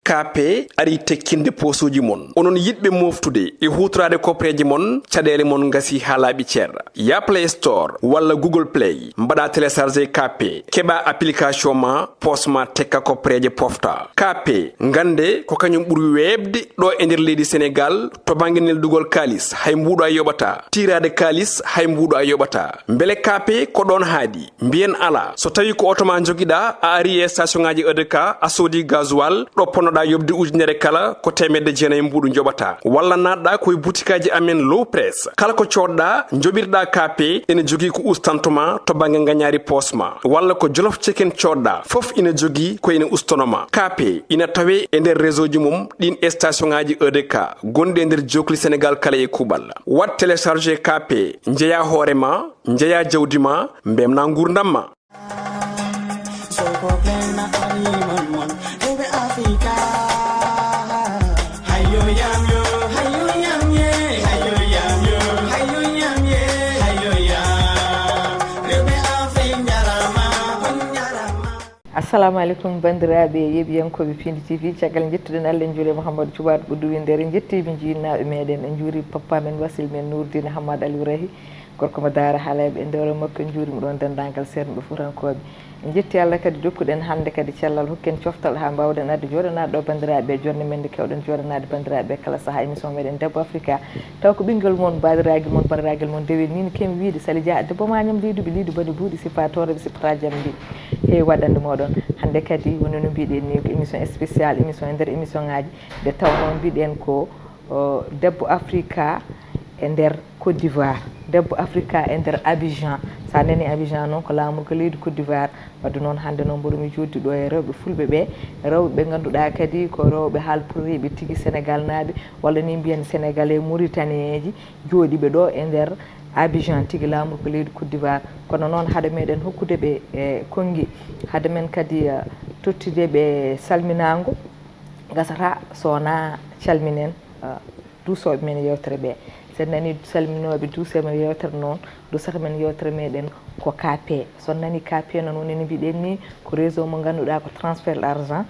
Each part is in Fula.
KP ari tekkinde posuji mon onon yidbe moftude e hutrade kopreji mon cadele mon ngasi halabi cerra ya Play Store walla Google Play mbada télécharger KP keba application ma posma tekka kopreje pofta KP ngande ko kanyum buri webde do e nder leydi Sénégal to banginel dugol kalis hay mbudo a yobata tirade kalis hay mbudo a yobata mbele KP ko don haadi mbien ala so tawi ko otoma jogida a ari e station ngaji EDK a sodi gasoil do ponoda yobde ujunere kala ko temedde jeena mbudu jobata walla nadda koy boutikaji amen low press kala ko codda jobirda KP ene jogi ko ustantuma to bange nganyari posma walla ko jolof chicken codda fof ina jogi ko ina ustonoma KP ina tawe e nder réseau ji mum din station ngaji EDK gonde nder jokli Sénégal kala e kubal wat télécharger KP njeya horema njeya jawdima mbemna ngurdamma assalamu alaikum bandiraɓe yeɓiyankoɓe Piindi TV caggal jettuɗen Allah en juule Mouhamadou Thioubade Ɓoudou en jettiɓe jiinaɓe meɗen en juuri papa men wasil men Nourdine Hammadou Aliou Rahi gorko mo daara haalaɓe en dewre makko en juurima ɗon dendagal serɓe furankoɓe en jetti Allah kadi dokkuɗen hande kadi cellal hokken coftal ha mbawɗen adde joɗanade ɗo bandiraɓe jonde men nde kewɗen joɗanade bandiraɓe kala saaha émission meɗen Debbo Africa taw ko ɓinguel moon badiragui moon bandiragel moon dewi ni kemi wiide Sali Dia debbo mañam liiduɓe liidu bani buuɗi sifatore sipata jamdi heewi waɗande moɗon hande kadi woni no mbiɗen ni ko émission spécial émission e nder émission ngaji nde taw noon mbiɗen ko Debbo Africa e nder Côte d'Ivoire Debbo Africa e nder Abidjan sa nani Abidjan noon ko laamol ko leydi Côte d'Ivoire wadde noon hande noon mboɗomi joddi ɗo e rewɓe fulɓe ɓe rewɓe ɓe ganduɗa kadi ko rewɓe haalpuriɓe tigui Sénégal naaɓe walla ni mbiyen sénégalais mauritanien ji jooɗiɓe ɗo e nder Abidjan tigui laamol ko leydi Côte d'Ivoire kono noon haade meɗen hokkudeɓe e kongi haade men kadi tottideɓe salminago gasata sowona calminen duusoɓe men yewtere ɓe sen nani salminoɓe duusemen yewtere noon dusata men yewtere meɗen ko KP son nani KP noon woni no mbiɗen ni ko réseau mo ganduɗa ko transfert argent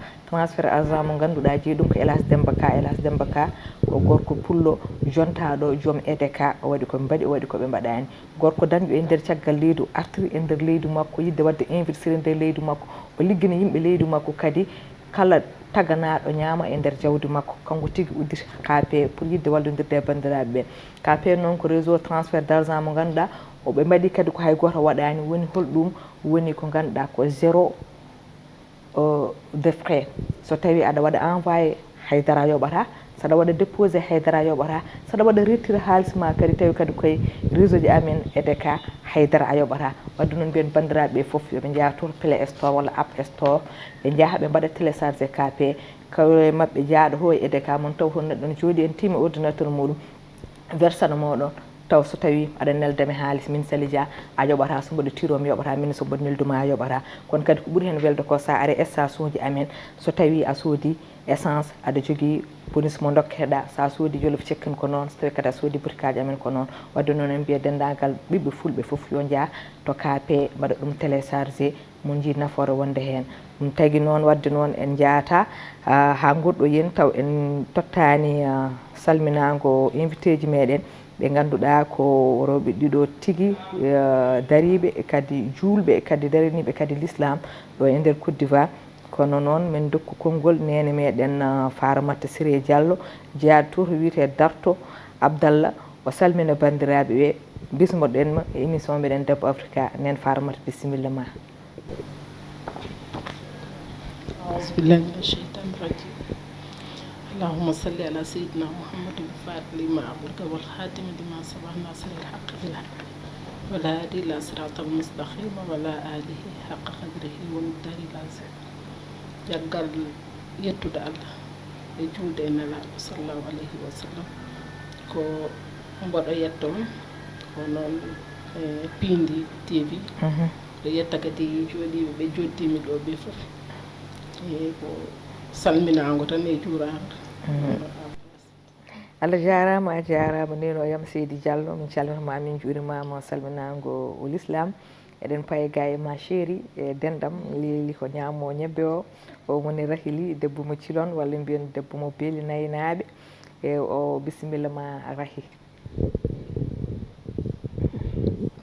mo ganduɗa jeeyi ɗum ko Elas Demba Ka ko gorko pullo jontaɗo joom EDK o waɗi koɓe mbaɗi o waɗi koɓe mbaɗani gorko dañƴo e nder caggal leydi artiri e nder leydi makko yidde wadde investir e nder leydi makko o liggina yimɓe leydi makko kadi kala taganaɗo ñaama e nder jawdi makko kanko tigui uddita KP pour yidde wallodirde e bandiraɓe ɓe KP noon ko réseau transfert d' argent mo ganduɗa oɓe mbaɗi kadi ko hay goto waɗani woni holɗum woni ko ganduɗa ko zéro de frais so tawi aɗa waɗa envoyé haydara yoɓata saɗa waɗa déposé haydara yoɓata saɗa waɗa retiré haaliss ma kadi tawi kadi koye réseau ji amen EDK haydara a yoɓata wadde noon mbiyen bandiraɓe foof yoɓe jaa toon Play Store walla App Store ɓe jaaha ɓe mbaɗa téléchargé KP kawe mabɓe jaaɗo ho e EDK mon taw hon neɗɗo ne jooɗi en tima ordinateur muɗum versana moɗon taw so tawi aɗa neldame haaliss min Sali Dia a yoɓata so mboɗo tiromi yoɓata min so mboɗo nelduma a yoɓata kono kadi ko ɓuuri hen welde ko sa ari station ji amen so tawi a soodi essence aɗa jogui bonus mo dokkeɗa sa soodi jolof cekken ko noon so tawi kadi a soodi brikaji amen ko noon wadde noon en mbiya dendagal ɓiɓɓe fulɓe foof yo jaa to KP mbaɗa ɗum téléchargé mo jii nafoore wonde hen ɗum tagui noon wadde noon en jaata ha goɗɗo yen taw en tottani salminago invité ji meɗen ɓe ganduɗa ko rewɓe ɗiɗo tigui dariɓe e kadi julɓe e kadi daraniɓe kadi l'islam ɗo e nder Côte d'Ivoire kono noon min dokku konngol nene meɗen Faramata Siré Diallo jeyaɗo to wiyete Darto Abdallah o salmina bandiraɓe ɓe bismoɗenma e émission meɗen Debbo Africa nen Faramata bisimilla ma bismillahi mina sheytani rajim اللهم صل على سيدنا محمد الفاتح لما أغلق والخاتم لما سبق ناصر الحق بالحق ولا هادي إلى صراط المستقيم ولا آله حق قدره ومقداره العظيم jaggal yettude Allah e julde e nelaɗo sallallahu alayhi wa sallam ko mboɗo yetto on ko noon e Piindi TV ɗo yetta kadi jooɗiɓe ɓe joddimi ɗo ɓe fof e ko salminago tan e juurago Allah jarama a jarama neno yam Seydi Diallo min calminama min juurimama salminago l'islam eɗen paye ga e ma chéri e dendam leli ko ñaamo ñebbe o woni Rahili debbo mo Cilon walla mbiyen debbo mo Beeli Nayinaɓe e o bisimilla ma Rahi.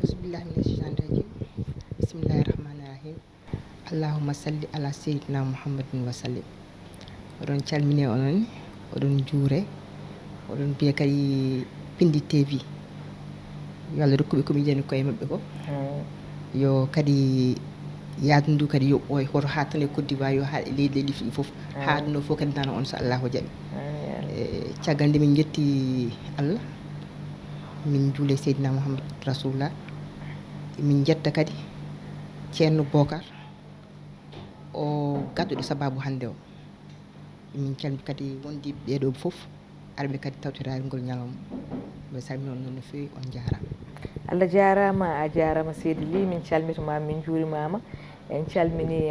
bismillahi mina shaytani rajim bismillahi rahmani rahim allahumma salli ala sayyidina muhammadin wa sallim. Oɗon calmini onon oɗon juure oɗon mbiya kadi Piindi TV yo Allah rokkuɓe komi jani koye mabɓe ko yo kadi yaadu ndu kadi yo ɓooy hoto hattane Côte d'Ivoire yo haa leydi ɗi fof haadno fof kadi nana on so Allahu jaɓi. Caggal nde min jetti Allah min juule Seydina Mouhammad Rasulullah min jetta kadi ceerno Bocar o gadduɗo sababu hannde o min calmi kadi wondiɓe ɓeɗo fof arɓe kadi tawtirare ngol ñalawma ɓe salmini on noon no fewi on jarama. Allah jarama a jarama seydi Ly min calmitimama min juurimama en calmini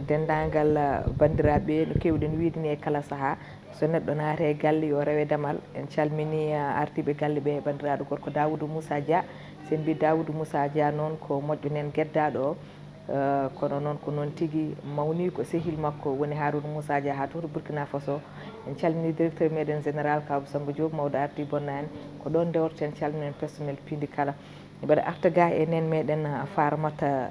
dendagal bandiraɓe no kewɗen wiideni e kala saaha so neɗɗo naata e galle yo rewe damal en calmini artiɓe galle ɓe bandiraɗo gorko Dawoudou Moussa Dia sen mbi Dawoudou Moussa Dia noon ko moƴƴo nen gueddaɗo o kono noon ko noon tigui mawni ko sehil makko woni Harouna Moussa Dia ha to Burkina Faso. En calmini directeur meɗen général Kabou Samba Diop mawɗo arti bonnani ko ɗon dewrte en calminen personnel Piindi kala mbaɗa arta ga e nen meɗen Faramata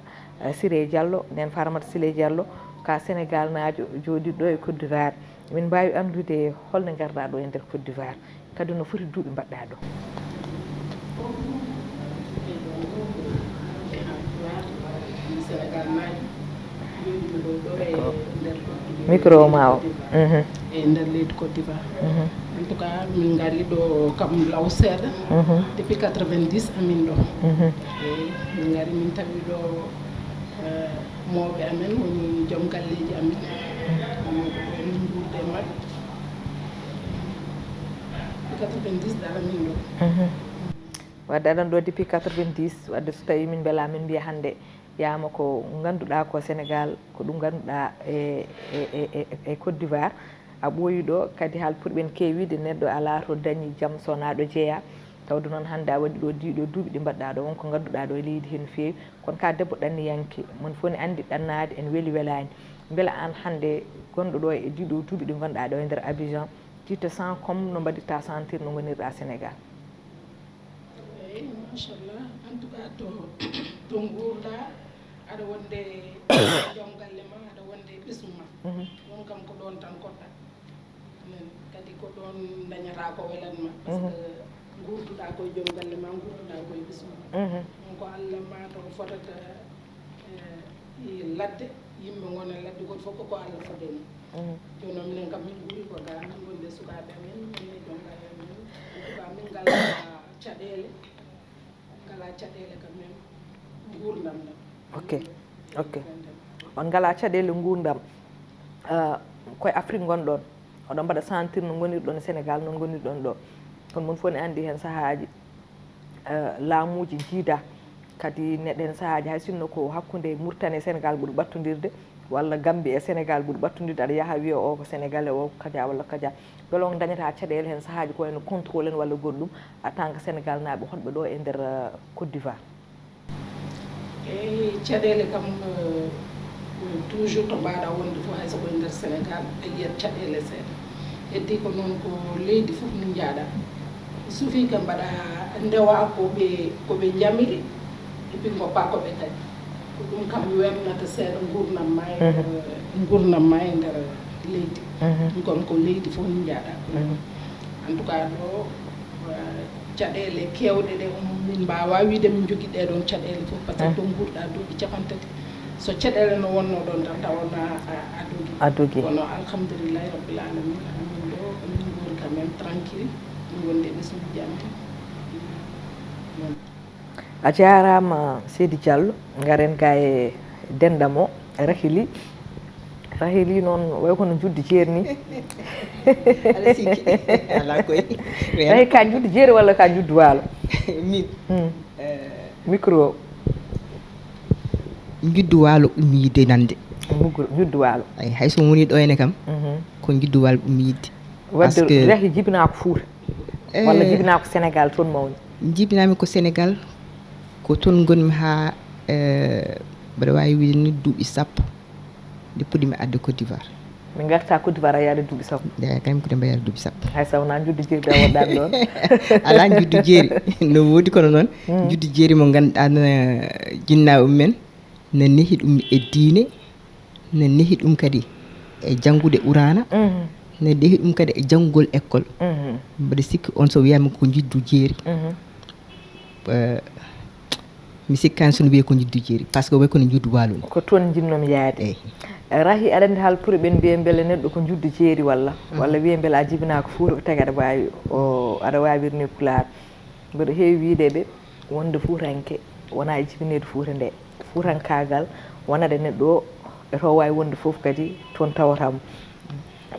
Siré Diallo nen Faramata Siré Diallo ka Sénégal najo joɗiɗo e Côte d'Ivoire min mbawi andude holno garɗa ɗo e nder Côte d'Ivoire kadi no foti duuɓi mbaɗɗa ɗo. micro ma o e nder leydi Côte d'Ivoire. En tout cas min gari ɗo kam law seeɗa depuis 90 amin ɗo eyi min gari min tawi ɗo mawɓe amen woni joom galleji amin min guurde mabɓe 90 dara min ɗo wadde aɗan ɗo depuis 90 wadde so tawi min beela min mbiya hannde yama ko ganduɗa ko Sénégal ko ɗum ganduɗa e Côte d'Ivoire a ɓooyi ɗo kadi haal ɓurɓen kewide neɗɗo ala to dañi jaam sonaɗo jeeya tawde noon hannde a waɗi ɗo diɗo duuɓi ɗi mbaɗɗa ɗo wonko ganduɗa ɗo e leydi hen fewi kono ka debbo ɗanniyanke mon fof ne andi ɗannade en weeli welani beela an hannde gonɗo ɗo e diɗo duuɓi ɗi gonɗa ɗo e nder Abidjan tito sans comme no mbaɗirta sentir no gonirɗa Sénégal. eyi machallah en tout cas to guurɗa aɗa wonde joom galle ma aɗa wonde ɓesgu ma ɗon kam ko ɗon tan koɗɗa kadi ko ɗon dañata ko welanma par ce que gurduɗa koye joom galle ma gurduɗa koye ɓesgu ma ɗum ko Allah mata ko fotata ladde yimɓe gona ladde goto fof ko Allah fodeni joni noon minen kam min guuri ko ga min gonde sukaɓe amen min e joom galle amen en tout cas min ngala caɗele kam men gurdam ɗam. ok on gala caɗele gurdam koye Afrique gonɗon oɗon mbaɗa sentir no gonirɗon e Sénégal noon gonirɗon ɗo kono mon fof ne andi hen saahaji laamuji jiida kadi neɗen saahaji hay sinno ko hakkude Mauritanie e Sénégal ɓuuri ɓattodirde walla Gambie e Sénégal ɓuuri ɓattodirde aɗa yaaha wiya o ko sénégalais o kaja walla kaja beele on dañata caɗele hen saahaji ko wayno contrôle en walla goɗɗum en tant que Sénégal naaɓe honɓe ɗo e nder Côte d'Ivoire. eyi caɗele kam toujours to mbaɗa wonde fof hay so koye nder Sénégal a yiyat caɗele seeɗa heddi ko noon ko leydi fof min jaaɗa suufi ka mbaɗa ndewa koɓe jamiri et puis goppa koɓe kadi ko ɗum kam wemnata seeɗa gurnam ma e nder leydi ɗum kon ko leydi fof min jaaɗa en tout cas ɗo caɗele kewɗe ɗe min mbawa wiide min jogui ɗeɗon caɗele fof par ce que ɗon gurɗa duuɓi capantati so caɗele no wonno ɗon tan tawona a dogi kono alhamdoulillahi rabbil alamin amin ɗo min gori quand même tranquille min gonde ɓesguji amen. a jarama Seydi Diallo garen ga e dendam o Rahili noon way kono judde jeeri ni ala sikki ala koy Rahi ka judde jeeri walla ka judde waalo min micro juddu waalo ɗum yidde nande judde waalo ay hay so woni ɗo ene kam ko juddu waalo ɗum yidde wadde Rahi jibina ko Fouta walla jibina ko Sénégal toon mawni jibinami ko Sénégal ko toon gonmi ha mbaɗa wawi wiide ni duuɓi sappo nde puɗɗimi adde Côte d'Ivoire. min garta Côte d'Ivoire a yaade duuɓi sappo. kañum ko mbayata duuɓi sappo. hay sawna juddu jeeri da woɗɗani ɗon. ala juddu jeeri no woodi kono noon juddu jeeri mo ganduɗa no jinnaɓe men no nehi ɗum e diine no nehi ɗum kadi e janngude urana no nehi ɗum kadi e janngugol école mbaɗa sikki on so wiyama ko juddu jeeri mi sikkani sono wiye ko juddu jeeri par ce que way kono juddu waluni ko toon jinnomi yaade. Rahi aɗa andi haalpure ɓen mbiye beele neɗɗo ko juddu jeeri walla wiye beele a jibinaka fuuta ko tagi aɗa wawi aɗa wawirni pulaar mbiɗa heewi wiideɓe wonde fuutanke wona e jibinede fuuta nde fuutankagal wonade neɗɗo o eto wawi wonde foof kadi toon tawatamo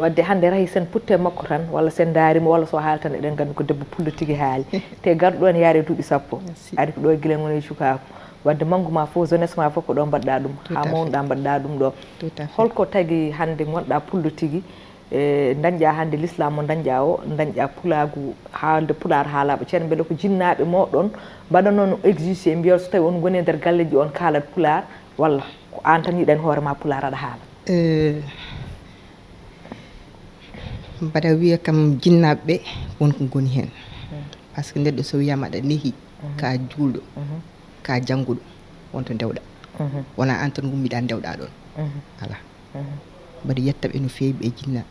wadde hande Rahi sen putte makko tan walla sen daarima walla so haali tan eɗen gandi ko debbo pullo tigui haali te garɗo ɗon yaade duuɓi sappo ari ko ɗo guila woni e cukako wadde manggu ma fof jeunesse ma fof ko ɗo mbaɗɗa ɗum ha mawnuɗa mbaɗɗa ɗum ɗo holko tagui hande gonɗa pullo tigui dañƴa hande l'islam mo dañƴa o dañƴa pulagu haalde pulaar haalaɓe ceerno beele ko jinnaɓe moɗon mbaɗa noon exigé mbiya so tawi on goni e nder galleji on kaalat pulaar walla ko an tan yiɗani hoorema pulaar aɗa haala. mbaɗa wiya kam jinnaɓe ɓe wonko goni hen par ce que neɗɗo so wiyama aɗa neehi ka juulɗo ka jannguɗo wonto dewɗa wona an tan gummiɗa dewɗa ɗon ala mbaɗa yettaɓe no fewi ɓe jinnaɓe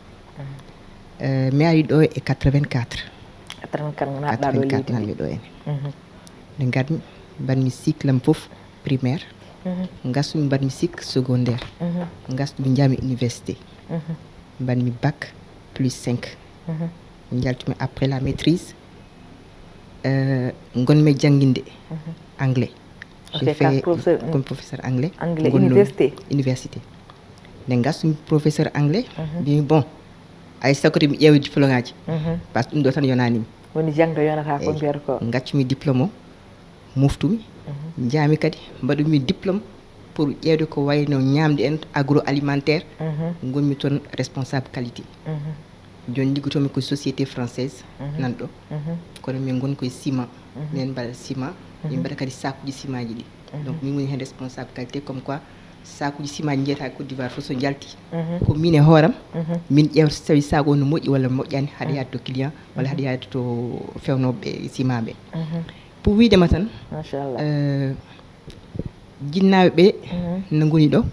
mi ari ɗo e 84 nanmi ɗo ene nde garmi mbanmi cycle am foof primaire gasumi mbanmi cycle secondaire gasumi jaami université mbanmi bac plus 5 jaltumi après la maîtrise gonmi jangguinde anglais. J'ai fait comme professeur anglais. Anglais université. Nde gasumi professeur anglais mbimi bon ay sakoti mi ƴeewi diplôme ngaji par ce que ɗum ɗo tan yonanimi woni jangde yonata ko mbiyata ko gaccumi diplôme o moftumi jaami kadi mbaɗumi diplôme pour ƴeewde ko wayno ñamde en agroalimentaire gonmi toon responsable qualité joni liggotomi ko société française nan ɗo kono min goni koye ciment min mbaɗa ciment min mbaɗa kadi sakuji ciment ji ɗi donc min woni hen responsable qualité comme quoi sakuji ciment ji jeeyata Côte d'Ivoire fof so jalti ko min e hooram min ƴewta so tawi sac o no moƴƴi walla moƴƴani haɗa yaade to client walla haɗa yaade to fewnoɓe ciment ɓe pour widema tan machallah jinnaɓe ɓe no goni ɗo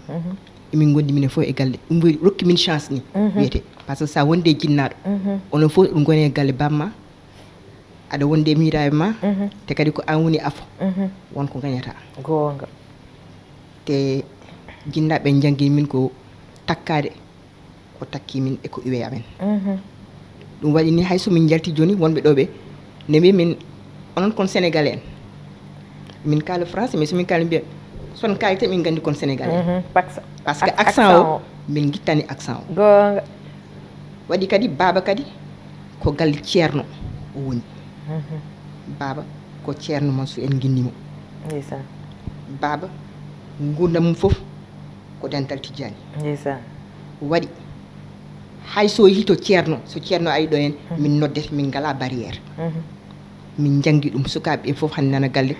emin gondi minen fof e galle ɗum rokki min chance ni wiyete par ce que sa wonde jinnaɗo onon fof ɗum goni e galle bamma aɗa wonde miiraɓe ma te kadi ko an woni afo wonko gañata gonga te jinnaɓe janggui min ko takkade ko takki min e ko iwe amen ɗum waɗi ni hay somin jalti joni wonɓe ɗo ɓe ne mbi min onon kon sénégalais en min kaala français mais somin kaala mbiya son kaalite min gandi kon sénégalais par ce que accent o min guittani accent o gonga waɗi kadi baba kadi ko galle ceerno o woni baba ko ceerno Mansour en guinnimo ndeysan baba gurdam mum fof ko dental tijjani ndeysan waɗi hay so yehi to ceerno so ceerno ari ɗo hen min noddete min ngala barriére min janggi ɗum sukaɓe ɓe fof hande nana galle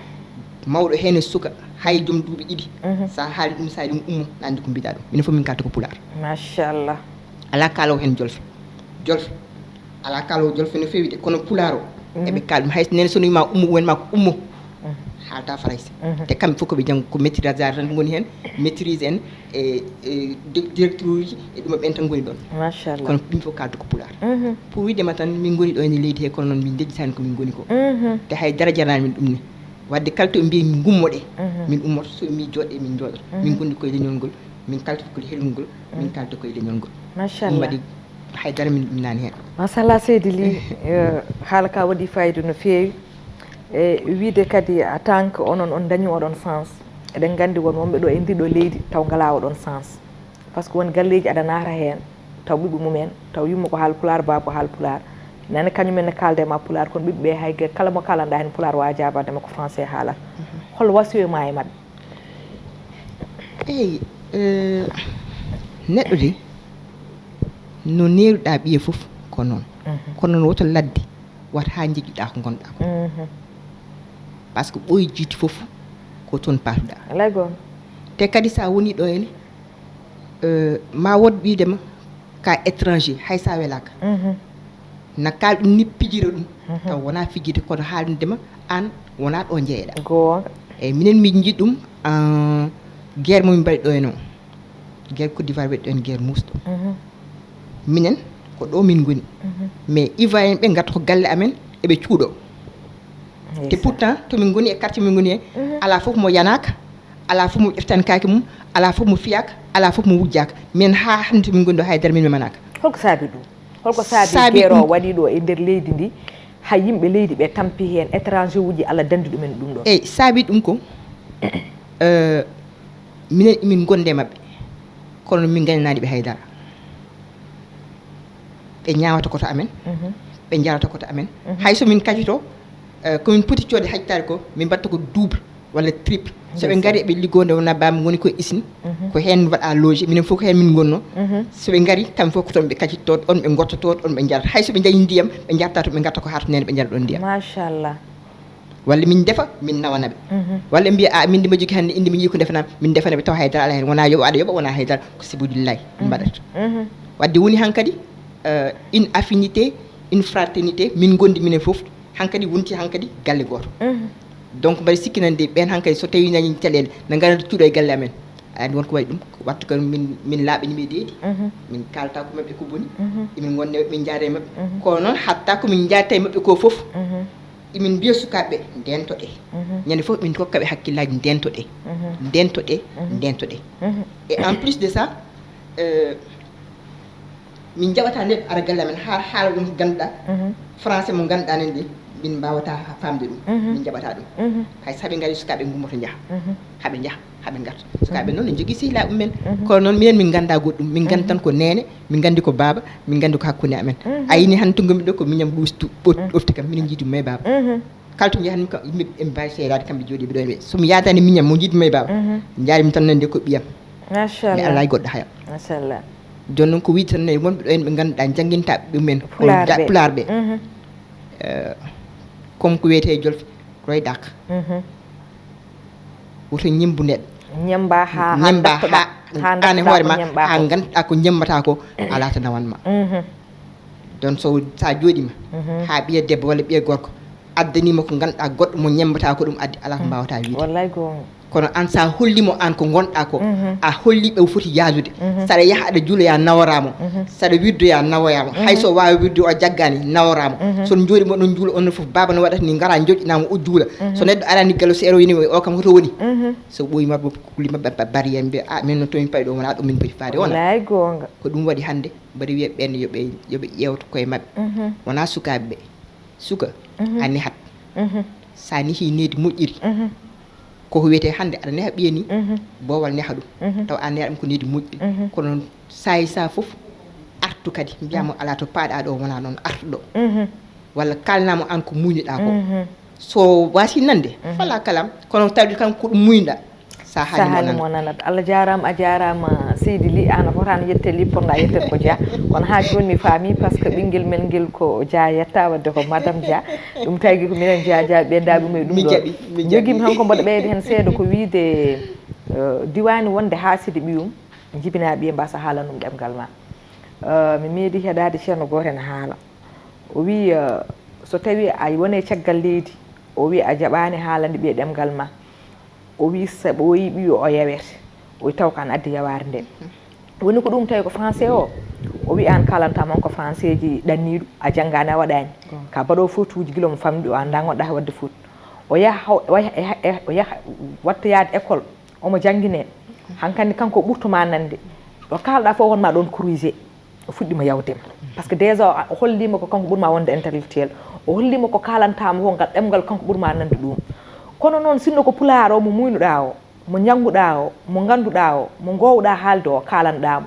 mawɗo hen e suka hay joom duuɓi ɗiɗi sa haali ɗum sa ɗum ummo andi ko mbiɗa ɗum minen fof min kalta ko pulaar machallah ala kalawo hen jolfe ala kalawo jolfe no fewi de kono pulaar o eɓe kaal ɗum hay nene sono wima ummo wonma ko ummo haalta français te kamɓe fof koɓe janggo ko maîtrisage tan goni hen maîtrise en e directeur uji e ɗum ɓen tan goni ɗon machallah kono ɗum fof kalta ko pulaar pour widema tan min goni ɗo ene leydi he kono noon min dejjitani komin goni ko te hay dara jarani min ɗum ni wadde kala to mbiye min gummoɗe min ummoto so mi jooɗe min jooɗo min gondi koye leñol ngol min kalta koye helmol ngol min kalta koye leñol ngol machallah waɗi haydara min ɗumnani hen machallah seydi Ly haala ka waɗi fayida no fewi e wiide kadi en tant que onon on dañi oɗon sens eɗen gandi won wonɓe ɗo e ndiɗo leydi taw ngala oɗon sens par ce que won galleji aɗa naata hen taw ɓiɓɓe mumen taw yumma ko haal pulaar baba ko haal pulaar nane kañumen ne kalde ma pulaar kono ɓiɓɓe hay kala mo kalanɗa hen pulaar wawa jabadema ko français haalata hol wasiyo ma e mabɓe eyyi neɗɗo de no neruɗa ɓiye foof ko noon kono noon woto ladde wata ha jigguiɗa ko gonɗa ko par ce que ɓooyi jiiti foof ko toon patuɗa alay gon te kadi sa woni ɗo ene ma wod ɓiidema ka étranger hay sa welaka na kal ɗum ni pijira ɗum taw wona fijide kono haaldema an wona ɗo jeeyeɗa gonga eyyi minen mi jiiɗi ɗum guerre momin mbaɗi ɗo eno guerre Côte d'Ivoire waɗi ɗo en guerre musɗo minen ko ɗo min goni mais ivoirien ɓe garta ko galle amen eɓe cuuɗo te pourtant tomin goni e quartier min goni he ala fof mo yanaka ala fof mo ƴeftani kaake mum ala fof mo fiyaka ala fof mo wujjaka min ha hande tomin goni ɗo haydara min mi manaka holko saabi ɗum holko saabi guerre o waɗi ɗo e nder leydi ndi hay yimɓe leydi ɓe tampi hen étranger uji Allah dandi ɗumen ɗum ɗo eyyi saabi ɗum ko minen emin gonde mabɓe kono min gañanani ɓe haydara ɓe ñawata koto amen ɓe jarata koto amen hay somin kacito komin poti coode hajtare ko min mbatta ko double walla triple soɓe gari ɓe liggonde wona bami woni koye isine ko hen waɗa loge minen fof ko hen min gonno soɓe gari kamɓe fof ko toon ɓe kaccittoɗo on ɓe gottotoɗo on ɓe jarata hay soɓe jayi ndiyam ɓe jarta to ɓe garta ko hato nene ɓe jara ɗon ndiyam machallah walla min defa min nawanaɓe walla mbiya a min de mbaɗi hannde inde mi yii ko defanam min defanaɓe taw haydara ala hen wona yoɓa aɗa yoɓa wona haydara ko sibudillahi ɗum mbaɗata wadde woni hankkadi une affinité une fraternité min gondi minen fof hankkadi wonti hankkadi galle goto donc mbaɗa sikkinande ɓen hankkadi so tawi dañi caɗele ne garata cuuɗo e galle amen andi wonko waɗi ɗum wattu ko min laaɓanimi deedi min kalta ko mabɓe ko boni emin gonne mabɓe min jaare mabɓe kono noon hatta komin jaarta e mabɓe ko fof emin mbiya sukaɓeɓe ndentoɗe ñande fof min kokkaɓe hakkillaji ndentoɗe ndentoɗe ndentoɗe et en plus de ça min jaɓata neɗɗo ara galle amen haala ɗum ko ganduɗa français mo ganduɗa nen ɗi min mbawata famde ɗum min jaɓata ɗum hay saaɓe gari sukaɓe gummoto jaaha haaɓe garta sukaɓe noon ne jogui sehilaɓe men kono noon minen min ganda goɗɗum min gandi tan ko nene min gandi ko baba min gandi ko hakkude amen ayini hande to gomi ɗo ko miñam ɓofti kam minen jiidu may baba kala to jahanmi kam yimɓe eɓe mbawi seedade kamɓe jooɗiɓe ɗo ɓe somi yadani miñam mo jiidu may baba jarimi tan nande ko ɓiyam mi ala goɗɗo hayam machallah joni noon ko wiide tan nayi wonɓe ɗo en ɓe ganduɗa jangguintaɓe ɗumen pulaar ɓe comme ko wiyete jolfe roydaka woto ñembu neɗɗo ñemba ha ane hoore ma ha ganduɗa ko ñemmata ko ala to nawanma don so sa jooɗima ha ɓiya debbo walla ɓiya gorko addanima ko ganduɗa goɗɗo mo ñemmata ko ɗum addi ala ko mbawata wiide wallay gonga kono an sa hollimo an ko gonɗa ko a holliɓe foti yaajude saɗa yaaha aɗa juuloya naworamo saɗa wirdoya nawoyamo hayso wawi wirde o jaggani naworamo son jooɗimo ɗon juulo on foof baba no waɗata ni gara joƴƴinama o juula so neɗɗo arani gallo so ero wini o kam hoto woni so ɓooyi mabɓe kulli mabɓe barriére mbiya a min noon tomin payi ɗo wona ɗum min poti faade wona lay gonga ko ɗum waɗi hande mbaɗa wiya ɓenne yoɓe ƴewta koye mabɓe wona sukaɓeɓe suka a nehat sa nehi nedi moƴƴiri koko wiyete hande aɗa neha ɓiya ni bowal neha ɗum taw a neha ɗum ko nedi moƴƴi kono sayi sa foof artu kadi mbiyamo ala to paaɗa ɗo wona noon artu ɗo walla kalnamo an ko muyniɗa ko so wasi nande fala kalam kono tawde kam ko ɗum muyniɗa sa haalimo nanat Allah jarama a jarama seydi Ly an a fotano yette Ly ponɗa yettet ko Dia kono ha joni mi faami par ce que ɓinguel men nguel ko Dia yetta wadde ko madame Dia ɗum tagi ko minen Dia ɓeddaɓe mumen ɗum ɗo joguimi hanko mboɗo ɓeyde hen seeɗa ko wiide diwani wonde ha sidi ɓiyum jibina ɓiye mbasa haalanum ɗemgal ma mi meeɗi heɗade ceerno goto ene haala o wi so tawi a woni caggal leydi o wi a jaɓani haalande ɓiye ɗemgal ma o wi so ɓooyi ɓiyo o yewete o wi taw ko an addi yaware nden woni ko ɗum tawi ko français o wi an kalantama on ko français ji ɗanniɗo a janggani a waɗani ka mbaɗo fotuji guila mo famɗi o anda gonɗa wadde foot o yaha wattoyade école omo jangguine hankkandi kanko ɓurtoma nande ɗo kalɗa fof wonma ɗon corrigé o fuɗɗima yawdema par ce que déjà o hollima ko kanko ɓuurma wonde intellectuel o hollima ko kalantama fof ngal ɗemgal kanko ɓuurma nande ɗum kono noon sinno ko pulaar o mo muynuɗa o mo jannguɗa o mo ganduɗa o mo gowɗa haalde o kalanɗamo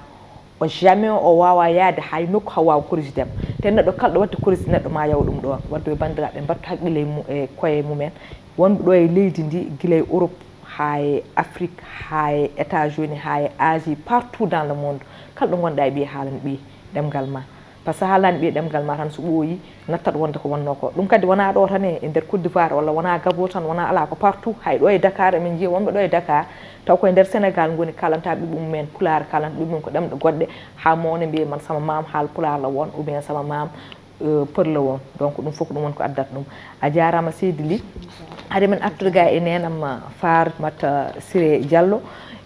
o jamais o wawa yaade hay nokku ha wawa corrige dema te neɗɗo kalɗo watte corrige neɗɗo ma yaw ɗum ɗon wadde bandiraɓe mbattu haqqille e koye mumen wonɓe ɗo e leydi ndi guila e Europe ha e Afrique ha e États-Unis ha e Asie partout dans le monde kalɗo gonɗa e ɓiye haalana ɓiye ɗemgal ma par ce que haalani ɓe ɗemgal ma tan so ɓooyi nattat wonde ko wonno ko ɗum kadi wona ɗo tan e nder Côte d'Ivoire walla wona Gabon tan wona ala ko partout hay ɗo e Dakar emin jiya wonɓe ɗo e Dakar taw koye nder Sénégal goni kalanta ɓiɓɓe mumen pulaar kalanta ɓiɓɓe mum ko ɗemɗe goɗɗe ha mawne mbiye man sama mam haal pulaar la won ou bien sama mam përla won donc ɗum fof ko ɗum woni ko addata ɗum a jarama seydi Ly hade men artude ga e nenam Farmata Siré Diallo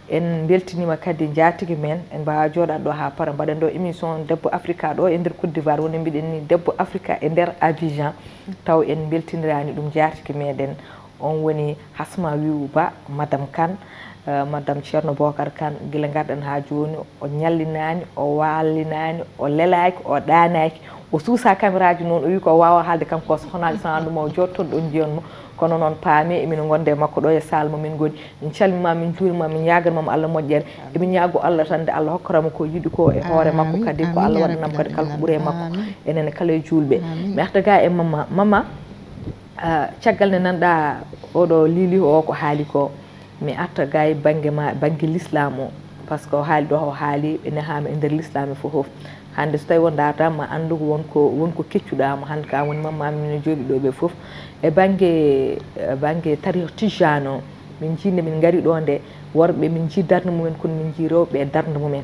en beltinima kadi jatigi men en mbawa joɗat ɗo ha para mbaɗen ɗo émission debbo Africa ɗo e nder Côte d'Ivoire woni mbiɗen ni debbo Africa e nder Abidjan taw en beltinirani ɗum jatigi meɗen on woni Hasma Wiwu Ba madame Kane madame Ceerno Bocar Kane guila garɗen ha joni o ñallinani o wallinani o lelaki o ɗanaki o suusa caméra ji noon o wi ko wawa haalde kanko so honaji sannduma o jottoon ɗon jiyonmo kono noon paami emin gonde makko ɗo e salle mo min goni min calmima min juurima min ñaganmamo Allah moƴƴere emin ñaago Allah tan nde Allah hokkaramo ko yiɗi ko e hoore makko kadi ko Allah waɗanam kadi kala ko ɓuuri e makko enen kala e julɓe mi arta ga e mama caggal nde nanɗa oɗo Lili o ko haali ko mi arta ga e banggue l'islam o par ce que o haali ɗo o haali ɓe nehama e nder l'islam e fof hande so tawi won datama andugo wonko keccuɗamo hande ka woni mamami mino jooɗi ɗo ɓe foof e banggue tarih tijano min jinde min gari ɗo nde worɓe min ji darde mumen kono min ji rewɓe e darde mumen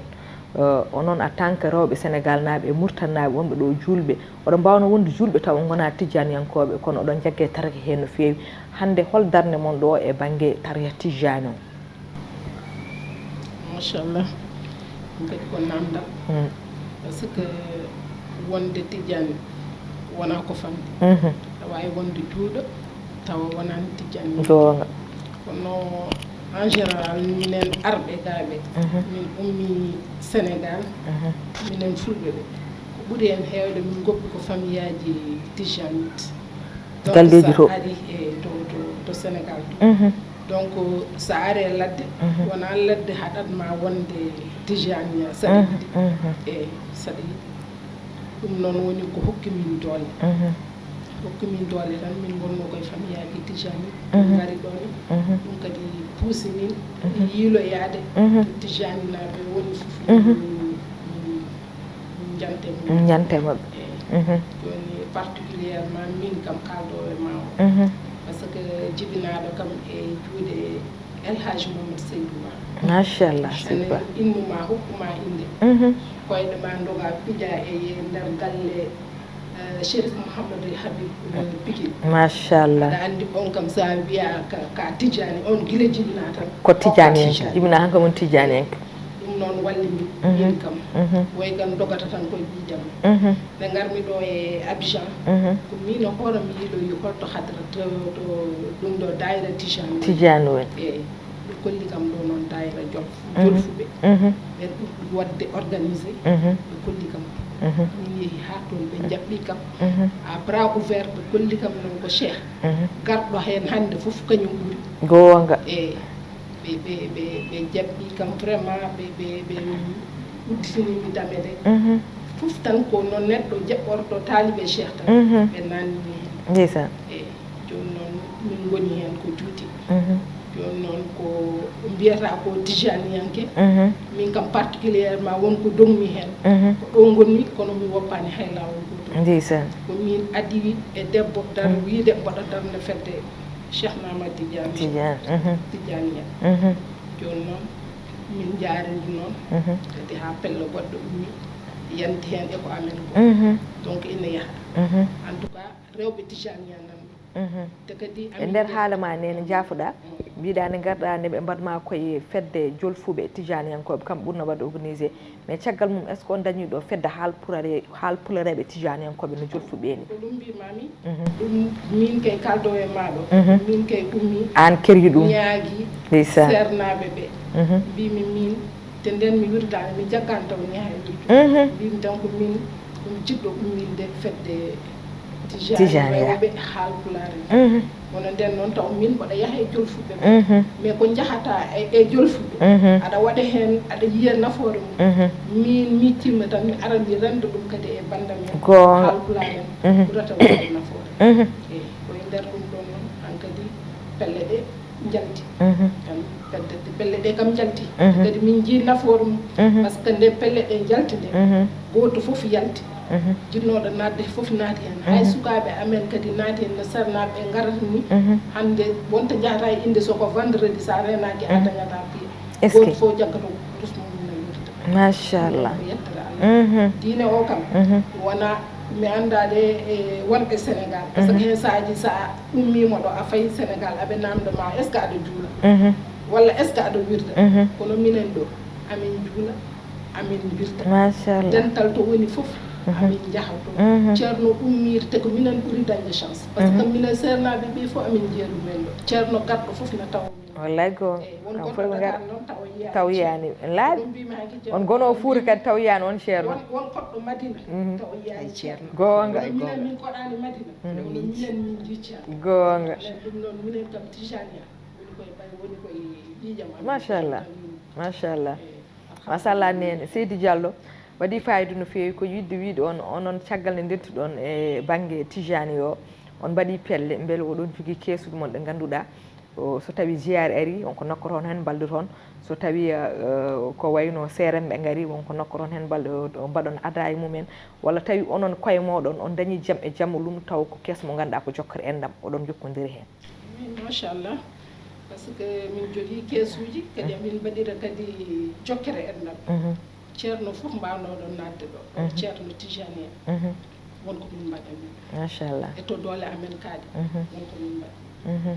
onon en tant que rewɓe Sénégal naaɓe e Mauritanie wonɓe ɗo julɓe oɗon mbawno wonde julɓe taw gona tijaniyankoɓe kono oɗon jaggue tarih hen no fewi hande hol darde mon ɗo e banggue tarih tijani o machallah kadi ko namdal par ce que wonde tijani wona ko famde aɗa wawi wonde juuɗo tawa wonani tijani gonga kono en général minen arɓe gaaɓe min ummi Sénégal minen fulɓe ɓe ko ɓuuri hen hewde min goppi ko famille aji tijanite galleji to ari e to Sénégal donc sa are ladde wona ladde haɗatma wonde tijania saɗa yiɗi e saɗa yiɗi ɗum noon woni ko hokki min doole hokki min doole tan min gonno koye famille aji tijani gari ɗon ɗum kadi puusi min yiiloyade tijani naɓe woni fof min jante mum ñante mabɓe joni particulièrement min kam kaldowo e mawo par ce que jibinaɗo kam e juuɗe El Hadj Mamadou Seydou Ma machallah ane innuma hokkuma inde koyɗe ma doga pija e nder galle Chérif Mouhamadou Habib Pikine machallah aɗa andi on kam sa wiya ka tijani on guila jibina tan ko tijani en jibina han kam on tijani en ɗum noon walli min kam woy kam dogata tan koye ɓiijam nde garmi ɗo e Abidjan ko min hoore mi yiiloyi holto hadra to ɗum ɗo dayra tijani o en eyyi ɓe kolli kam ɗo noon dayra jolfuɓe ɓen ɗuɗɗi wadde organisé ɓe kolli kam min yeehi ha toon ɓe jaɓɓi kam à bras ouvert ɓe kolli kam noon ko cheikh garɗo hen hande foof kañum ɓuuri gonga eyyi ɓe jaɓɓi kam vraiment ɓe udditinimi dame ɗe fof tan ko noon neɗɗo jaɓɓorto taaliɓe cheikh tan ɓe nannini hen ndeysan eyyi joni noon min goni hen ko juuti joni noon ko mbiyata ko tijaniyanke min kam particulièrement wonko dogmi hen ko ɗo gonmi kono mi woppani hay lawol goto ndeysan ko min adi e debbo dar wiide mbaɗa darde fedde Cheikh Mamadou Tidiane joni noon min jaaridi noon kadi ha pelle goɗɗo ummi yanti hen e ko amen ko donc ina yaaha en tout cas rewɓe tijaniya nan te kadi e nder haala ma nene jaafuɗa mbiɗa nde garɗa nde ɓe mbaɗma koye fedde jolfuɓe tijaniyankoɓe kam ɓurno waɗde organisé mais caggal mum est ce que on dañi ɗo fedde haal pulareɓe tijaniyankoɓe no jolfuɓe ni ko ɗum mbimami ɗum min kay kaldo e maɗo min kay ummi an kerji ɗum ñaagui ndeysan sernaɓe ɓe mbimi min te nden mi wirdani mi jaggan taw ni hay mbimi tan ko min ɗum jiɗɗo umminde fedde tijani rewɓe haalpulaar wono nden noon taw min mboɗa yaaha e jolfuɓe mais ko jahata e jolfuɓe aɗa waɗa hen aɗa yiya nafoore mum min mictimma tan mi arani rende ɗum kadi e bandam en haalpulaar en ɓurata waɗde nafoore eyi koye nder ɗum ɗon noon han kadi pelle ɗe jalti pelle ɗe kam jalti kadi min jii nafoore mum par ce que nde pelle ɗe jalti nde goto foof yalti jinnoɗo nadde fof naati hen hay sukaɓe amen kadi naati hen no sarnaɓe ɓe garata ni hande wonta jahata e inde soko vendredi sa renaki a dañata piya goto fof jaggato rusmum no wirta machallah yettere Allah diine o kam wona mi anda de wonɓe Sénégal par ce que hen saaji sa ummima ɗo a fayi Sénégal aɓe namdoma est ce que aɗa juula walla est ce que aɗa wirda kono minen ɗo amin juula amin wirda machallah dental to woni fof amin jaha to ceerno ummirte ko minen ɓuuri dañde chance par ce que minen sernaɓe ɓe fof amin jeeru men ɗo ceerno garɗo fof na taw wallay go kam fof ɓe gara taw yiyani laaɓi on gono fuuri kadi taw yiyani on ceerno won koɗɗo Madina taw yiyani ceerno gonga minen min koɗani Madina minen min jiccani gonga ɗum noon minen kam tijania woni koye ɓay woni koye ƴiƴam machallah machallah machallah nene Seydi Diallo waɗi fayida no fewi ko yidde wiide on onon caggal nde dentuɗon e banggue tijani o on mbaɗi pelle beele oɗon jogui keesuɗe mon ɗe ganduɗa so tawi jiyari ari wonko nokka toon hen balde toon so tawi ko wayno seremɓe gari wonko nokka toon hen balde mbaɗon ada e mumen walla tawi onon koye moɗon on dañi jaam e jamma lum taw ko kees mo ganduɗa ko jokkere endam oɗon jokkodiri hen machallah par ce que min jogui keesuji kadi amin mbaɗira kadi jokkere endam ceerno fof mbawnoɗon nadde ɗo ceerno tijani en wonko min mbaɗa min machallah e to doole amen kaadi wonko min mbaɗa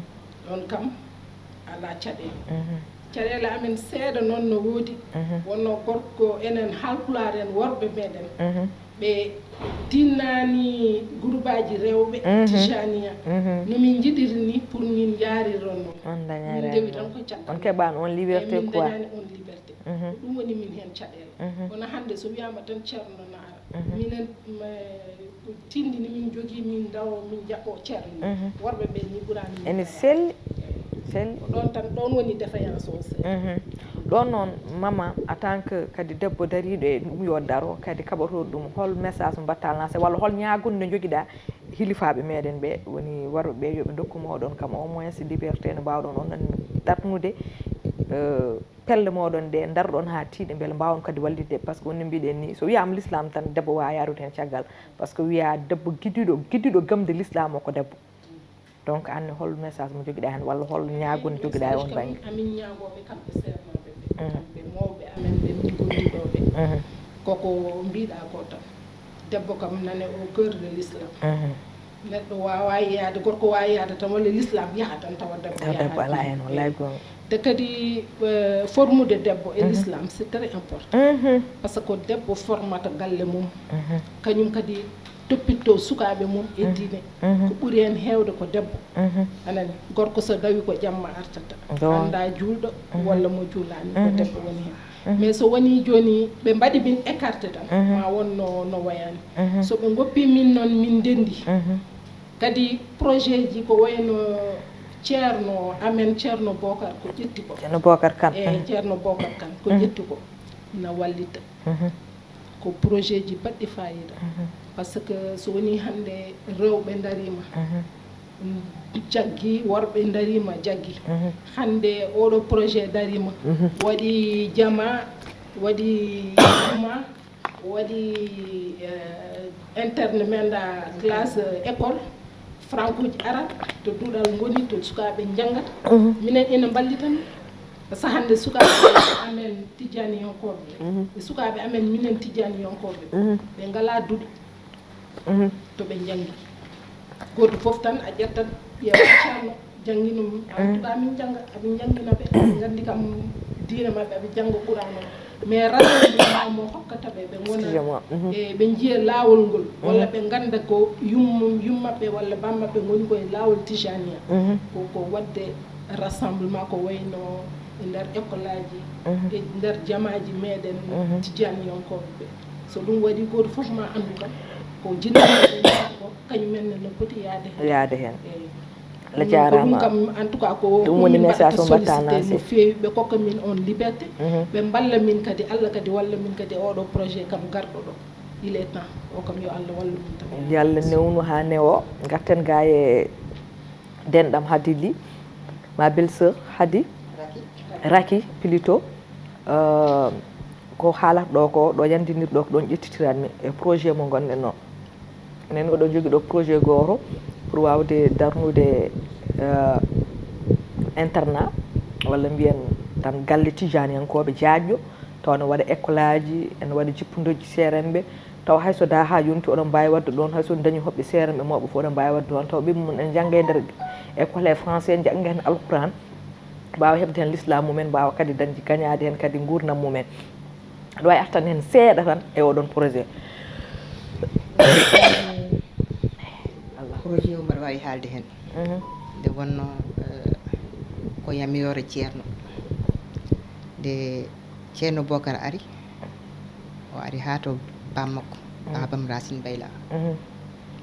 ɗon kam ala caɗele caɗele amen seeɗa noon no woodi wonno gorko enen halpulaar en worɓe meɗen ɓe tinnani groupe aji rewɓe tijania nomin jiɗiri ni pour min jaariron noon min dewi tan ko caggal on keɓani on liberté quoi min dañani on liberté ɗum woni min hen caɗele kono hande so wiyama tan ceerno naara minen tindini min jogui min daw min jaɓɓo ceerno worɓe ɓe ni ɓurani ene selli selli ɗon tan ɗon woni défaillance o ɗon noon mama en tant que kadi debbo dariɗo e ɗum yo daro kadi kaɓatoɗo ɗum hol message mbatta lancé walla hol ñagunde nde joguiɗa hilifaɓe meɗen ɓe woni worɓe ɓe yooɓe dokkuma oɗon kam au moins liberté no mbawɗon onon ɗatnude pelle moɗon ɗe darɗon ha tiiɗe beele mbawon kadi wallidde par ce que wonni mbiɗen ni so wiyama l'islam tan debbo wawa yarude hen caggal par ce que wiya debbo guidiɗo gamde l'islam o ko debbo donc anne hol message mo joguiɗa hen walla hol ñagunde joguiɗa e on banggue amin ñagoɓe kamɓe sernoɓe ɓe kamɓe mawɓe amen ɓe min gonduɗoɓe koko mbiɗa ko tan debbo kam nane au cœur de l'islam neɗɗo wawa yiyade gorko wawi yiyade tan walla l'islam yaha tan tawa debbo ala hen wallay gonga te kadi formude debbo e l'islam c'est très important par ce que debbo formata galle mum kañum kadi toppitto sukaɓe mum e diine ko ɓuuri hen hewde ko debbo anani gorko so dawi ko jamma artata anda julɗo walla mo juulani ko debbo woni hen mais so woni joni ɓe mbaɗi min écarté tan ma won no wayani so ɓe goppi min noon min ndendi kadi projet ji ko wayno ceerno amen ceerno Bocar ko ƴetti ko ceerno Bocar Kane e ceerno Bocar Kane ko ƴetti ko na wallita ko projet ji baɗɗi fayida par ce que so woni hande rewɓe darima jaggi worɓe darima jaggi hande oɗo projet darima waɗi jama waɗi juma waɗi interne menda classe école franco ji arabe to duɗal goni to sukaɓe jangata minen ene ballitan par ce que hande sukaɓe amen tijani yonkoɓe e sukaɓe amen minen tijani yonkoɓe ɓe ngala duuɗi to ɓe jangi goto foof tan a ƴettat ƴeewa ceerno jangginum en tout cas min janga aɓe jangguinaɓe ɓe gandi kam diine mabɓe aɓe jangga qur'an o mais raɗo mo hokkataɓe ɓe gona e ɓe jiiya laawol ngol walla ɓe ganda ko yummaɓe walla bammaɓe goni koye laawol tijania ko wadde rassemblement ko wayno e nder école aji e nder jamaji meɗen tijaniyankoɓe ɓe so ɗum waɗi goto foof ma andu kam ko jinnaɓe ko kañumenne no poti yaade hen la jarama kam en tout cas ko ɗum woni message o mbattana no fewi ɓe kokka min on liberté ɓe balla min kadi Allah kadi walla min kadi oɗo projet kam garɗo ɗo il est temps o kam yo Allah walla min tan yo Allah newnu ha newo garten ga e denɗam Hadi Ly ma belle sœur Hadi Raki plutôt ko haalata ɗo ko ɗo yandinirɗo ko ɗon ƴettitiranmi e projet mo gonɗen o enen oɗon jogui ɗo projet goto pour wawde darnude internat walla mbiyen tan galle tijaniyankoɓe jaajƴo taw ne waɗa école aji ene waɗa jippudoji seerenɓe taw hayso da ha yonti oɗon mbawi wadde ɗon hayso dañi hoɓɓe seerenɓe mawɓe fof oɗon mbawi wadde ɗon taw ɓiɓɓe mum en jangga e nder école e français jangga hen alquran mbawa heɓde hen l'islam mumen mbawa kadi dañde gagnade hen kadi gurdam mumen aɗa wawi artan hen seeɗa tan e oɗon projet projet o mbaɗa wawi haalde hen nde wonno ko yamiyore ceerno nde ceerno bocar ari o ari ha to bammakko babam racine bayla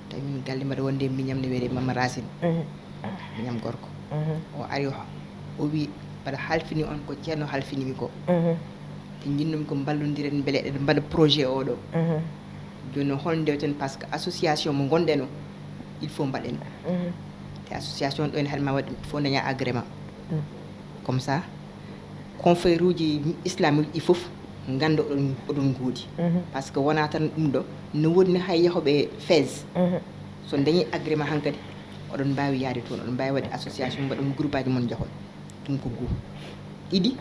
tawi min galle mbaɗa wonde miñam ne wiyete mama racine miñam gorko o ari o wi mbaɗa halfini on ko ceerno halfinimi ko te jinnumi ko ballodiren beele eɗen mbaɗa projet oɗo joni noon hol ndewten par ce que association mo gonɗen o il faut mbaɗen te association ɗo en haade ma waɗi il faut daña agrément comme ça confrère uji islamique ɗi foof ganda oɗon guudi par ce que wona tan ɗum ɗo no woni hay yahoɓe fes so dañi agrément hankkadi oɗon mbawi yaade toon oɗon mbawi wadde association mbaɗon groupe aji mon jahon ɗum ko goo ɗiɗi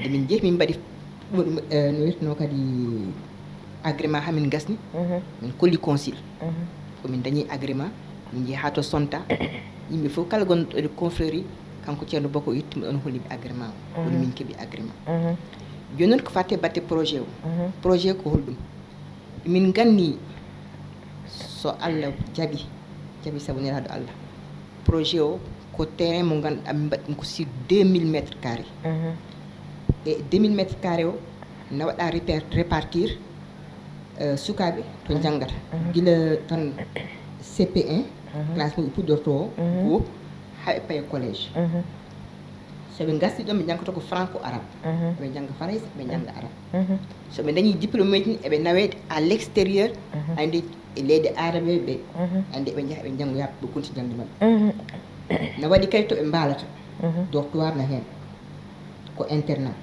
emin jeehi min mbaɗi no wiyeteno kadi agrément hamin gasni min kolli consil komin dañi agrément min jeehi ha to sonta yimɓe fof kala gonɗo ɗo confrérie kanko ceerno boko yettima ɗon holliɓe agrément o woni min keeɓi agrément joni noon ko fatte batte projet o projet ko holɗum min ganni so Allah jaaɓi sabu neraɗo Allah projet o ko terrain mo ganduɗa min mbaɗi ɗum ko sur 2000 métres carré e 2000 métres carré o na waɗa répartir sukaɓe to janggata guila tan CP1 classe mo puɗɗorto o goo haɓe paye collége soɓe gasti ɗon ɓe jangkoto ko franco arabe ɓe jangga français ɓe jangga arabe soɓe dañi diplôme ji eɓe nawede à l' extérieur andi e leydi arabe ɓe andi ɓe jaaha ɓe janggoya ɓe konti jangde mabɓe no waɗi kadi toɓe mbalata dortoir na hen ko internat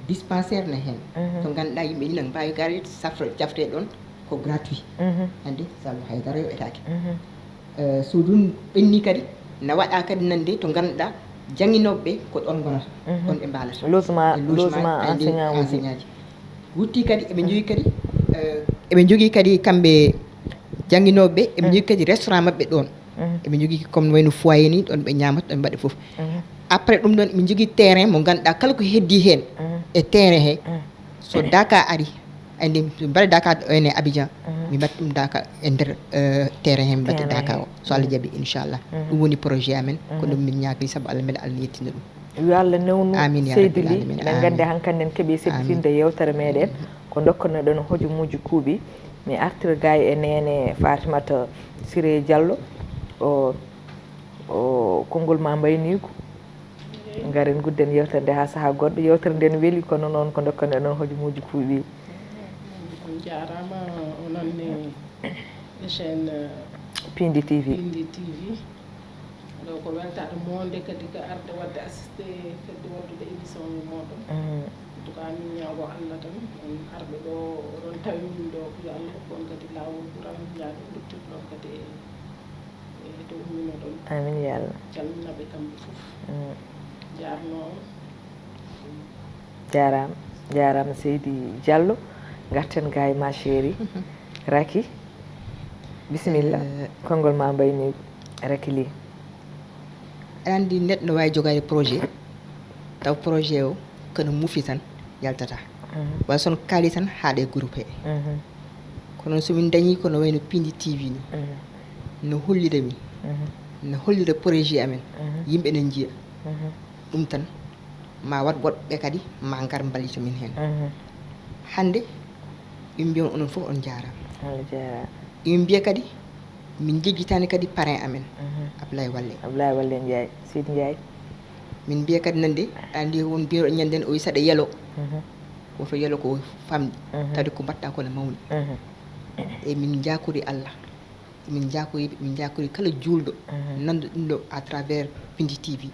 dispensaire na hen to ganduɗa yimɓe ni nag mbawi garde safra jafte ɗon ko gratuit andi saabu haydara yoɓetake so ɗum ɓenni kadi na waɗa kadi nande to ganduɗa jangguinoɓeɓe ko ɗon gonata ɗon ɓe mbalata logement enseignant ji wutti kadi eɓe jogui kadi kamɓe jangguinoɓeɓe eɓe jogui kadi restaurant mabɓe ɗon eɓe jogui comme wayno foyer ni ɗon ɓe ñamata ɗon mbaɗe foof après ɗum ɗon eɓe jogui terrain mo ganduɗa kala ko heddi hen e terrain he so daka ari andi mbaɗa daka ɗo ene Abidjan mi mbatta ɗum daka e nder terrain he mi mbatta daka o so Allah jaaɓi inchallah ɗum woni projet amen ko ɗum min ñaagui saabu Allah mbeɗa Allah yettina ɗum yo Allah newnu seydi Ly eɗen gandi hankkandi en keeɓi sebbitinde yewtere meɗen ko dokkanoɗen hojomuji kuuɓi mi artira gay e nene Fatimata Siré Diallo o konngol ma mbaynigo garen gudden yewtere nde ha saaha goɗɗo yewtere nde no weeli kono noon ko dokkanoɗen hojomuji kuuɓi jarama ononne chaîne Piindi TV ɗo ko weltaɗo monde kadi ko arde wadde assisté kadi waddude émission moɗon en tout cas min ñaago Allah tan on arɓe ɗo oɗon tawi min ɗo yo Allah hokkon kadi lawol ɓuran yaade duttirɗon kadi e to umminoɗon amin ya Allah calminaɓe kamɓe foof jarno jarama Seydi Diallo garten gay ma chéri Raky bisimilla konngol ma mbayni Raky Ly aɗa andi neɗɗo no wawi jogade projet taw projet o kono muufi tan yaltata walla son kaali tan haaɗe groupe he kono somin dañi kono wayno Piindi TV ni no hollira min no hollira projet amen yimɓe ne jiiya ɗum tan ma wat woɗɓe kadi ma gar mballita min hen hande yimɓe mbiyon onon fof on jarama yimɓe mbiya kadi min jejjitani kadi parrain amen Ablaye Walle Ndiaye Sidi Ndiaye min mbiya kadi nande andi won mbiyoɗo ñanden o wi saɗa yelo woto yelo ko famɗi tawde ko mbatta ko ne mawni e min jakori Allah min jakori kala julɗo nanda ɗum ɗo à travers Piindi TV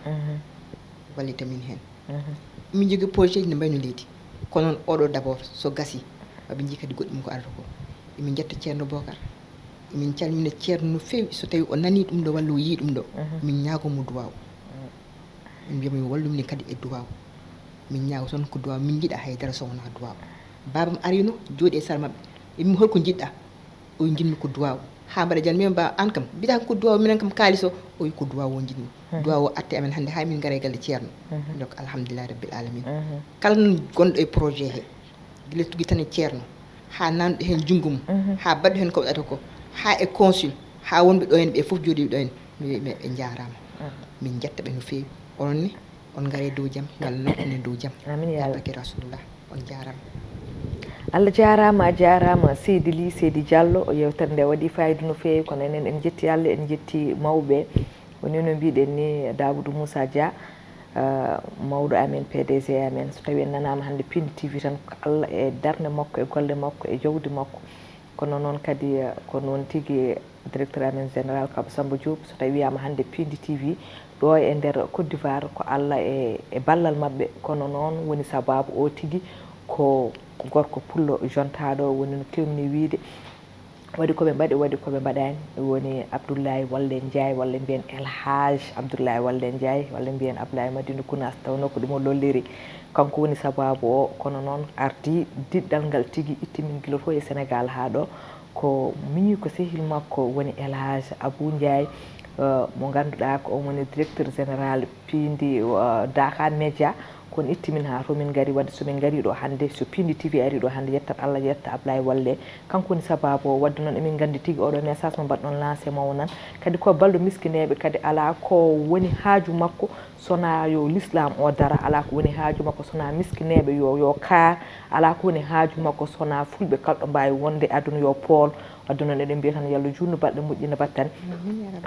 wallita min hen min jogui projet ne mbayno leydi ko noon oɗo d'abord so gasi maɓe jii kadi goɗɗum ko arata ko emin jetta ceerno Bocar min calmina ceerno no feewi so tawi o nani ɗum ɗo walla o yii ɗum ɗo min ñaagomo duwaw min mbiyamo yo wallum ni kadi e duwaw min ñaago toon ko duwaw min jiiɗa haydara so wona duwaw babam arino jooɗi e sara maɓɓe emi holko jiɗɗa o jinmi ko duwaw ha mbaɗa jan mima ba an kam mbiɗa ko duwaw minen kam kaaliss o wi ko duwaw o jinmi duwaw o atte amen hannde hay min gara e galle ceerno donc alhamdulillahi rabbil alamin kala noon gonɗo e projet he gila tugui tan e ceerno ha nanɗo hen jungo mum ha baɗɗo hen ko waɗata ko ha e consul ha wonɓe ɗo hen ɓe foof jooɗiɓe ɗo hen mi wiɓe ɓe jarama min jettaɓe no fewi onon ne on gaare dow jaam yo Allah nokkune dow jaam amin ya barke rasulullah on jarama Allah jarama a jarama Seydi Ly Seydi Diallo o yewtere nde waɗi fayida no fewi kono enen en jetti Allah en jetti mawɓe woni no mbiɗen ni Daboudou Moussa Dia mawɗo amen PDG amen so tawi en nanama hande Piindi TV tan ko Allah e darde makko e golle makko e jawdi makko kono noon kadi ko noon tigui directeur amen général Kaba Samba Diop so tawi wiyama hande Piindi TV ɗo e nder Côte d'Ivoire ko Allah e ballal mabɓe kono noon woni sababu o tigui ko gorko pullo jontaɗo woni no kewni wiide waɗi koɓe mbaɗi waɗi koɓe mbaɗani woni Abdoulaye Walle Ndiaye walla mbiyen El Hadj Abdoulaye Walle Ndiaye walla mbiyen Abdoulaye Madina Kounas tawno ko ɗum o lolliri kanko woni sababu o kono noon ardi diɗɗal ngal tigui ittimin guila to e Sénégal ha ɗo ko miñi ko sehil makko woni El Hadj Abou Ndiaye mo ganduɗa ko on woni directeur général Piindi Dakar Média kono ittimin ha to min gari wadde somin gari ɗo hande so Piindi TV ari ɗo hande yettat Allah yetta Ablaye Walle kanko woni sababu o wadde noon emin gandi tigui oɗo message mo mbaɗɗon lancé mawnan kadi ko ballo miskineɓe kadi ala ko woni haaju makko sona yo l'islam o dara ala ko woni haaju makko sona miskineɓe yo kaar ala ko woni haaju makko sona fulɓe kalɗo mbawi wonde aduna yo pool wadde noon eɗen mbiya tan yo Allah junnu balɗe moƴƴina battan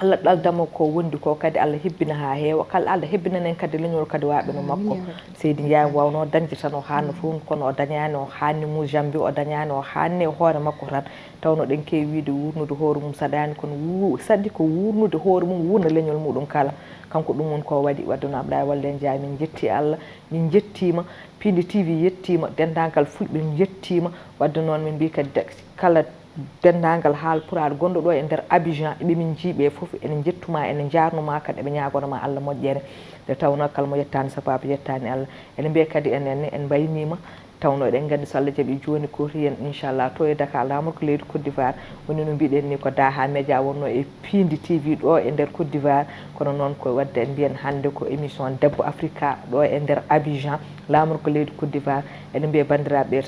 Allah ɗaldamo ko wondi ko kadi Allah hebbina ha heewa kala Allah hebbinanen kadi leñol kadi waɓe no makko Seydi Ndiaye wawno dañde tan o hanno fof kono o dañani o hanni mum jambi o dañani o hanni hoore makko tan tawno ɗen kewi wiide wurnude hoore mum saɗani kono saddi ko wurnude hoore mum wurna leñol muɗum kala kanko ɗum won ko waɗi wadde no Ablaye Walle Ndiaye min jetti Allah min jettima Piindi TV yettima dendagal fulɓe min jettima wadde noon min mbi kadi kala dendagal haal pulaar gonɗo ɗo e nder Abidjan eɓe min jiiɓe foof ene jettuma ene jarnuma kadi eɓe ñagonoma Allah moƴƴere nde tawno kala mo yettani sababu yettani Allah ene mbiya kadi enenne en mbaynima tawno eɗen gandi so Allah jaaɓi joni koti hen inchallah to e Dakar lamor ko leydi Côte d'Ivoire woni no mbiɗen ni ko Daha Média wonno e Piindi TV ɗo e nder Côte d'Ivoire kono noon ko wadde en mbiyen hande ko émission Debbo Africa ɗo e nder Abidjan lamor ko leydi Côte d'Ivoire eɗen mbiya bandiraɓe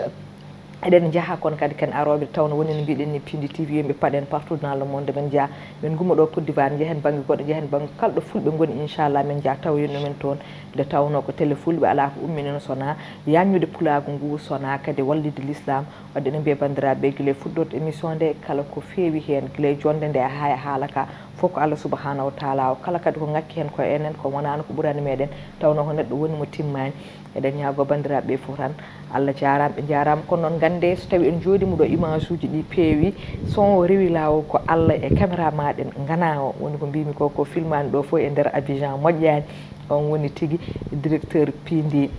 eɗen jaaha kono kadi ken aroɓe tawno woni no mbiɗen ni Piindi TV yimɓe paɗen partout dans le monde men jaa min gumma ɗo Côte d'Ivoire jehen banggue goɗɗo jehen banggue kalɗo fulɓe goni inchallah min jaa tawoyino men toon nde tawno ko télé fulɓe ala ko umminino sona yannude pulagu ngu sona kadi wallide l'islam wadde ɗen mbiya bandiraɓe guila fuɗɗorde émission nde kala ko feewi hen guila jonde nde ha e haalaka fof ko Allah subahanahu wa taala o kala kadi ko ngakki hen ko enen ko wonano ko ɓurani meɗen tawno ko neɗɗo woni mo timmani eɗen ñaago bandiraɓe fof tan Allah jarama ɓe jarama kono noon gande so tawi en joɗima ɗo image uji ɗi peewi son o rewi lawol ko Allah e caméra maɗen gana o woni ko mbimi ko filmani ɗo fof e nder Abidjan moƴƴani on woni tigui directeur Piindi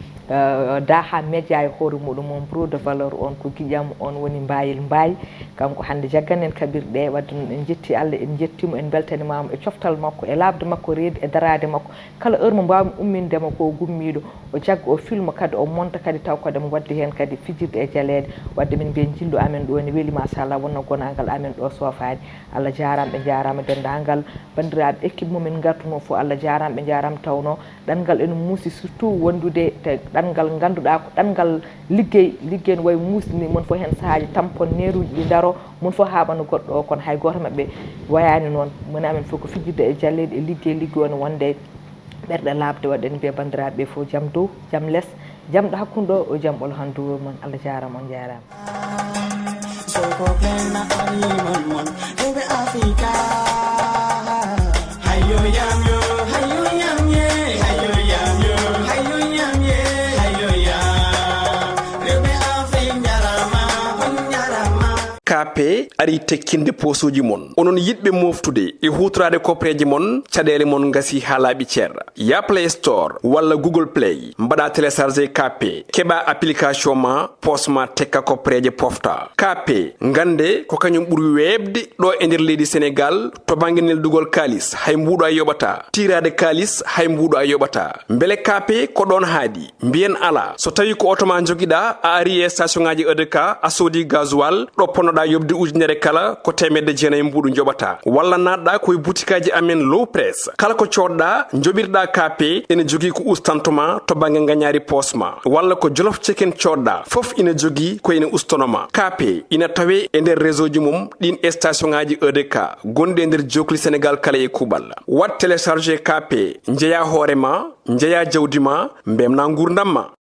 Daha Média e hoore muɗum on pro de valeur on ko guiƴam on woni mbayil mbayi kanko hande jagganen kabirɗe wadde noon en jetti Allah en jettimo en beltanimamo e coftal makko e labde makko reedi e darade makko kala heure mo mbawmi ummindemo ko gummiɗo o jagga o filma kadi o monta kadi taw kadi mo waddi hen kadi fijirde e jaleede wadde min mbiyen jillu amen ɗo ne weeli machallah wonno gonagal amen ɗo sofani Allah jarama ɓe jarama dendagal bandiraɓe équipe mumen gartuno fo Allah jarama ɓe jarama tawno ɗangal ene muusi surtout wondude te ɗangal ganduɗa ko ɗangal liggey no wayi musni mon fo hen saahaji tampon neruji ɗi daro mon fo haɓano goɗɗo o kono hay goto mabɓe wayani noon moni amen fof ko fijirde e jallede e liggey one wonde ɓerɗe labde wadde en mbiya bandiraɓe fof jaam dow jaam less jamɗo hakkude o jaam ɓolo han duwol mon Allah jarama on jarama ka kape ari tekkinde posuji mon onon yidbe moftude e hutrade kopreji mon cadele mon ngasi halabi cerra ya Play Store walla Google Play mbada télécharger kape keba application ma posma tekka kopreje pofta kape ngande ko kanyum buri webde do e nder leydi Sénégal to banginel dugol kalis hay mbudo ay yobata tirade kalis hay mbudo ay yobata mbele kape ko don haadi mbien ala so tawi ko otoma jogida a ari station ngaji EDK a sodi gasoil do ponoda yobdi ujunere kala ko temedde jeena mbudu njobata walla nadda koy boutikaji amen low press kala ko codda njobirda kape ene jogi ko ustantoma to bange nganyari posma walla ko jolof chicken codda fof ina jogi ko ina ustonoma kape ina tawe e nder réseau ji mum din station ngaji EDK gonde nder jokli Sénégal kala e kubal wat télécharger kape njeya horema njeya jawdima mbemna ngurdamma